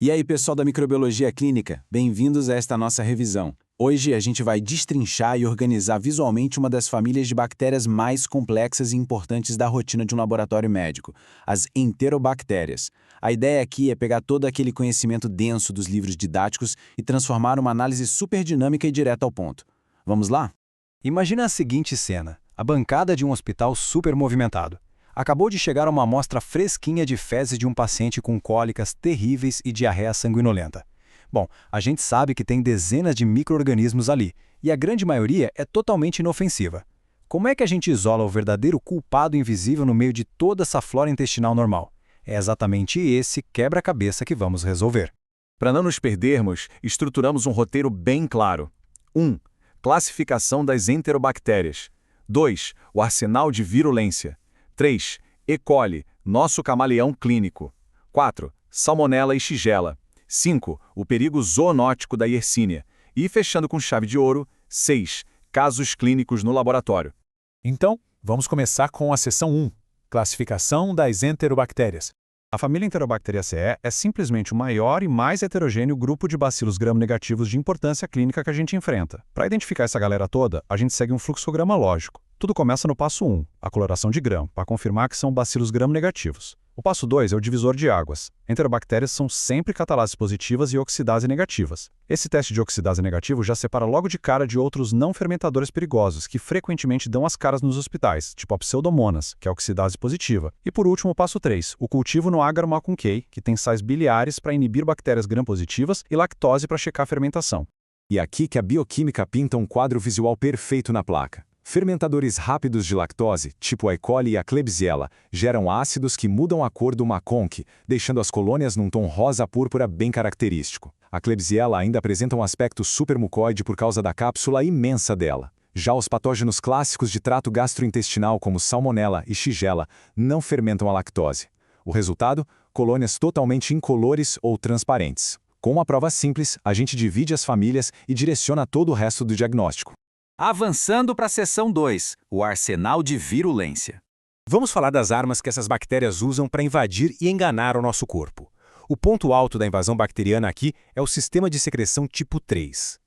E aí, pessoal da microbiologia clínica, bem-vindos a esta nossa revisão. Hoje a gente vai destrinchar e organizar visualmente uma das famílias de bactérias mais complexas e importantes da rotina de um laboratório médico, as enterobactérias. A ideia aqui é pegar todo aquele conhecimento denso dos livros didáticos e transformar numa análise super dinâmica e direta ao ponto. Vamos lá? Imagina a seguinte cena: a bancada de um hospital super movimentado. Acabou de chegar uma amostra fresquinha de fezes de um paciente com cólicas terríveis e diarreia sanguinolenta. Bom, a gente sabe que tem dezenas de micro-organismos ali, e a grande maioria é totalmente inofensiva. Como é que a gente isola o verdadeiro culpado invisível no meio de toda essa flora intestinal normal? É exatamente esse quebra-cabeça que vamos resolver. Para não nos perdermos, estruturamos um roteiro bem claro. 1. Classificação das enterobactérias. 2. O arsenal de virulência. 3. E. coli, nosso camaleão clínico. 4. Salmonella e Shigella. 5. O perigo zoonótico da Yersinia. E, fechando com chave de ouro, 6. Casos clínicos no laboratório. Então, vamos começar com a seção 1, classificação das enterobactérias. A família Enterobacteriaceae é simplesmente o maior e mais heterogêneo grupo de bacilos gram-negativos de importância clínica que a gente enfrenta. Para identificar essa galera toda, a gente segue um fluxograma lógico. Tudo começa no passo 1, a coloração de gram, para confirmar que são bacilos gram-negativos. O passo 2 é o divisor de águas. Enterobactérias são sempre catalases positivas e oxidase negativas. Esse teste de oxidase negativo já separa logo de cara de outros não fermentadores perigosos, que frequentemente dão as caras nos hospitais, tipo a pseudomonas, que é a oxidase positiva. E por último, o passo 3, o cultivo no agar macunkei, que tem sais biliares para inibir bactérias gram-positivas e lactose para checar a fermentação. E aqui que a bioquímica pinta um quadro visual perfeito na placa. Fermentadores rápidos de lactose, tipo a E. coli e a Klebsiella, geram ácidos que mudam a cor do maconque, deixando as colônias num tom rosa-púrpura bem característico. A Klebsiella ainda apresenta um aspecto supermucoide por causa da cápsula imensa dela. Já os patógenos clássicos de trato gastrointestinal, como Salmonella e Shigella, não fermentam a lactose. O resultado? Colônias totalmente incolores ou transparentes. Com uma prova simples, a gente divide as famílias e direciona todo o resto do diagnóstico. Avançando para a seção 2, o arsenal de virulência. Vamos falar das armas que essas bactérias usam para invadir e enganar o nosso corpo. O ponto alto da invasão bacteriana aqui é o sistema de secreção tipo 3.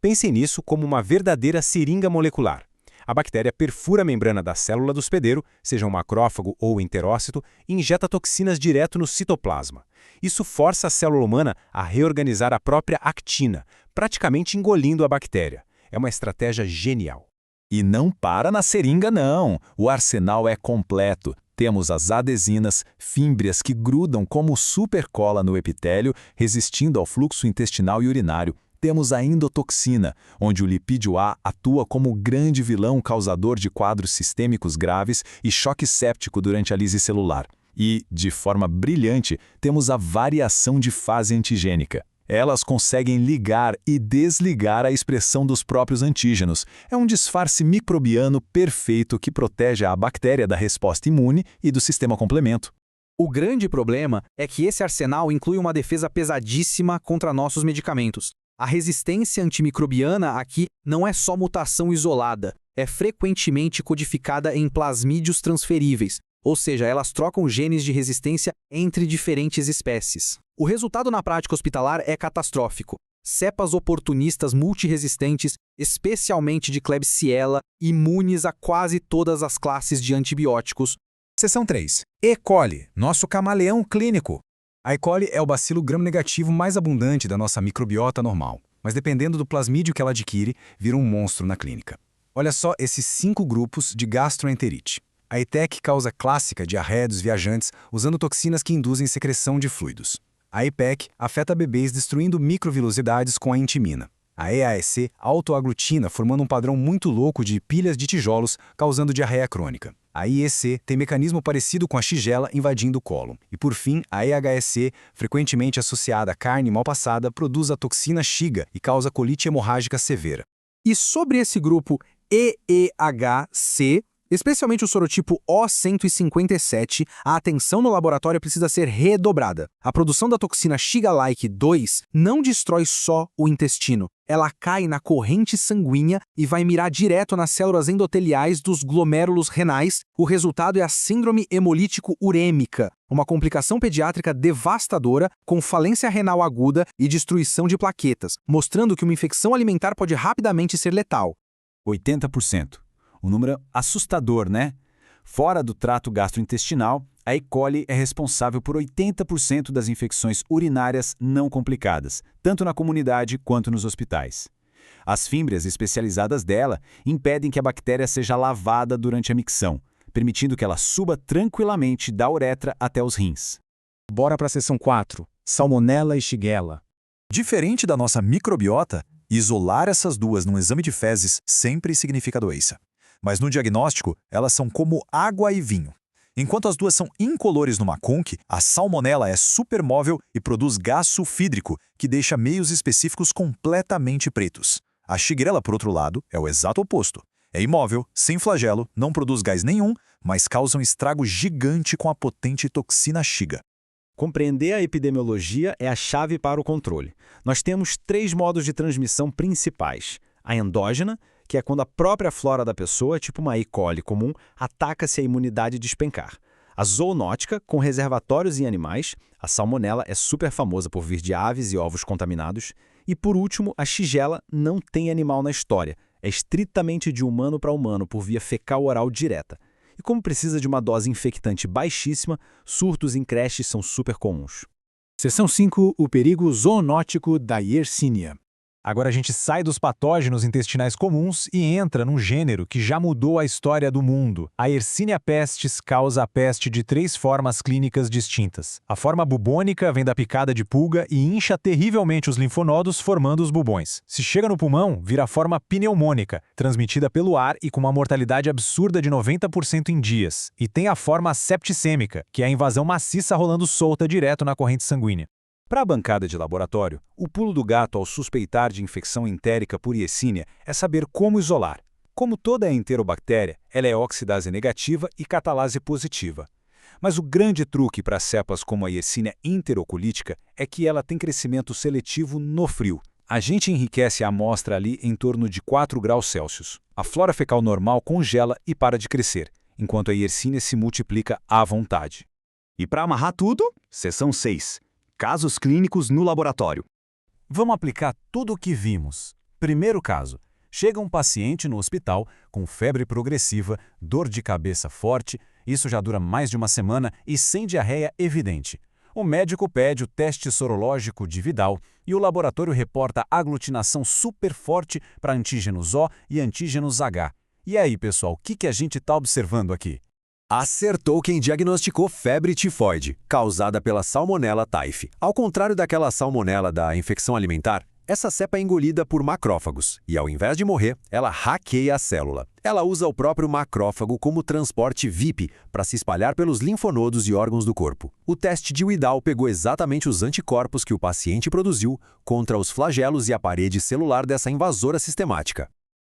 Pensem nisso como uma verdadeira seringa molecular. A bactéria perfura a membrana da célula do hospedeiro, seja um macrófago ou enterócito, e injeta toxinas direto no citoplasma. Isso força a célula humana a reorganizar a própria actina, praticamente engolindo a bactéria. É uma estratégia genial. E não para na seringa, não. O arsenal é completo. Temos as adesinas, fímbrias que grudam como supercola no epitélio, resistindo ao fluxo intestinal e urinário. Temos a endotoxina, onde o lipídio A atua como grande vilão causador de quadros sistêmicos graves e choque séptico durante a lise celular. E, de forma brilhante, temos a variação de fase antigênica. Elas conseguem ligar e desligar a expressão dos próprios antígenos. É um disfarce microbiano perfeito que protege a bactéria da resposta imune e do sistema complemento. O grande problema é que esse arsenal inclui uma defesa pesadíssima contra nossos medicamentos. A resistência antimicrobiana aqui não é só mutação isolada, é frequentemente codificada em plasmídios transferíveis, ou seja, elas trocam genes de resistência entre diferentes espécies. O resultado na prática hospitalar é catastrófico. Cepas oportunistas multiresistentes, especialmente de Klebsiella, imunes a quase todas as classes de antibióticos. Seção 3. E. coli, nosso camaleão clínico. A E. coli é o bacilo gram-negativo mais abundante da nossa microbiota normal, mas dependendo do plasmídio que ela adquire, vira um monstro na clínica. Olha só esses 5 grupos de gastroenterite. A ETEC causa clássica diarreia dos viajantes usando toxinas que induzem secreção de fluidos. A EPEC afeta bebês destruindo microvilosidades com a intimina. A EAEC autoaglutina formando um padrão muito louco de pilhas de tijolos causando diarreia crônica. A IEC tem mecanismo parecido com a Shigella invadindo o cólon. E por fim, a EHEC, frequentemente associada à carne mal passada, produz a toxina Shiga e causa colite hemorrágica severa. E sobre esse grupo EEHC, especialmente o sorotipo O157, a atenção no laboratório precisa ser redobrada. A produção da toxina Shiga-like 2 não destrói só o intestino, ela cai na corrente sanguínea e vai mirar direto nas células endoteliais dos glomérulos renais. O resultado é a síndrome hemolítico-urêmica, uma complicação pediátrica devastadora com falência renal aguda e destruição de plaquetas, mostrando que uma infecção alimentar pode rapidamente ser letal. 80%. Um número assustador, né? Fora do trato gastrointestinal, a E. coli é responsável por 80% das infecções urinárias não complicadas, tanto na comunidade quanto nos hospitais. As fímbrias especializadas dela impedem que a bactéria seja lavada durante a micção, permitindo que ela suba tranquilamente da uretra até os rins. Bora para a seção 4, Salmonella e Shigella. Diferente da nossa microbiota, isolar essas duas num exame de fezes sempre significa doença. Mas no diagnóstico, elas são como água e vinho. Enquanto as duas são incolores numa conque, a salmonela é supermóvel e produz gás sulfídrico, que deixa meios específicos completamente pretos. A Shigella, por outro lado, é o exato oposto. É imóvel, sem flagelo, não produz gás nenhum, mas causa um estrago gigante com a potente toxina Shiga. Compreender a epidemiologia é a chave para o controle. Nós temos 3 modos de transmissão principais. A endógena, que é quando a própria flora da pessoa, tipo uma E. coli comum, ataca se a imunidade despencar. A zoonótica, com reservatórios em animais, a salmonela é super famosa por vir de aves e ovos contaminados. E por último, a Shigella não tem animal na história, é estritamente de humano para humano por via fecal-oral direta. E como precisa de uma dose infectante baixíssima, surtos em creches são super comuns. Seção 5, o perigo zoonótico da Yersinia. Agora a gente sai dos patógenos intestinais comuns e entra num gênero que já mudou a história do mundo. A Yersinia pestis causa a peste de 3 formas clínicas distintas. A forma bubônica vem da picada de pulga e incha terrivelmente os linfonodos, formando os bubões. Se chega no pulmão, vira a forma pneumônica, transmitida pelo ar e com uma mortalidade absurda de 90% em dias. E tem a forma septicêmica, que é a invasão maciça rolando solta direto na corrente sanguínea. Para a bancada de laboratório, o pulo do gato ao suspeitar de infecção entérica por Yersinia é saber como isolar. Como toda enterobactéria, ela é oxidase negativa e catalase positiva. Mas o grande truque para cepas como a Yersinia enterocolítica é que ela tem crescimento seletivo no frio. A gente enriquece a amostra ali em torno de 4 graus Celsius. A flora fecal normal congela e para de crescer, enquanto a Yersinia se multiplica à vontade. E para amarrar tudo, seção 6. Casos clínicos no laboratório. Vamos aplicar tudo o que vimos. Primeiro caso. Chega um paciente no hospital com febre progressiva, dor de cabeça forte, isso já dura mais de uma semana e sem diarreia evidente. O médico pede o teste sorológico de Vidal e o laboratório reporta aglutinação super forte para antígenos O e antígenos H. E aí, pessoal, o que a gente está observando aqui? Acertou quem diagnosticou febre tifoide, causada pela Salmonella typhi. Ao contrário daquela salmonela da infecção alimentar, essa cepa é engolida por macrófagos e, ao invés de morrer, ela hackeia a célula. Ela usa o próprio macrófago como transporte VIP para se espalhar pelos linfonodos e órgãos do corpo. O teste de Widal pegou exatamente os anticorpos que o paciente produziu contra os flagelos e a parede celular dessa invasora sistemática.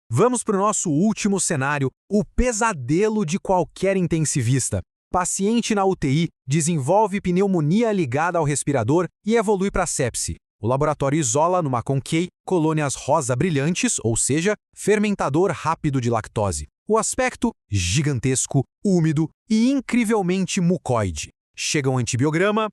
Vamos para o nosso último cenário, o pesadelo de qualquer intensivista. Paciente na UTI desenvolve pneumonia ligada ao respirador e evolui para sepse. O laboratório isola numa conquei colônias rosa brilhantes, ou seja, fermentador rápido de lactose. O aspecto gigantesco, úmido e incrivelmente mucoide. Chega um antibiograma,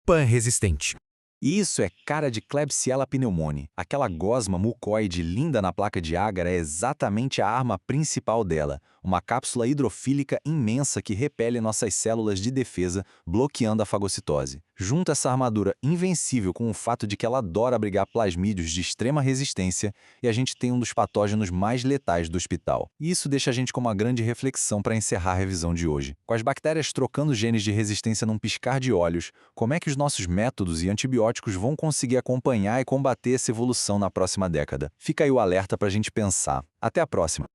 pan-resistente. Isso é cara de Klebsiella pneumoniae. Aquela gosma mucoide linda na placa de agar é exatamente a arma principal dela, uma cápsula hidrofílica imensa que repele nossas células de defesa, bloqueando a fagocitose. Junta essa armadura invencível com o fato de que ela adora abrigar plasmídios de extrema resistência e a gente tem um dos patógenos mais letais do hospital. E isso deixa a gente com uma grande reflexão para encerrar a revisão de hoje. Com as bactérias trocando genes de resistência num piscar de olhos, como é que os nossos métodos e antibióticos vão conseguir acompanhar e combater essa evolução na próxima década? Fica aí o alerta para a gente pensar. Até a próxima!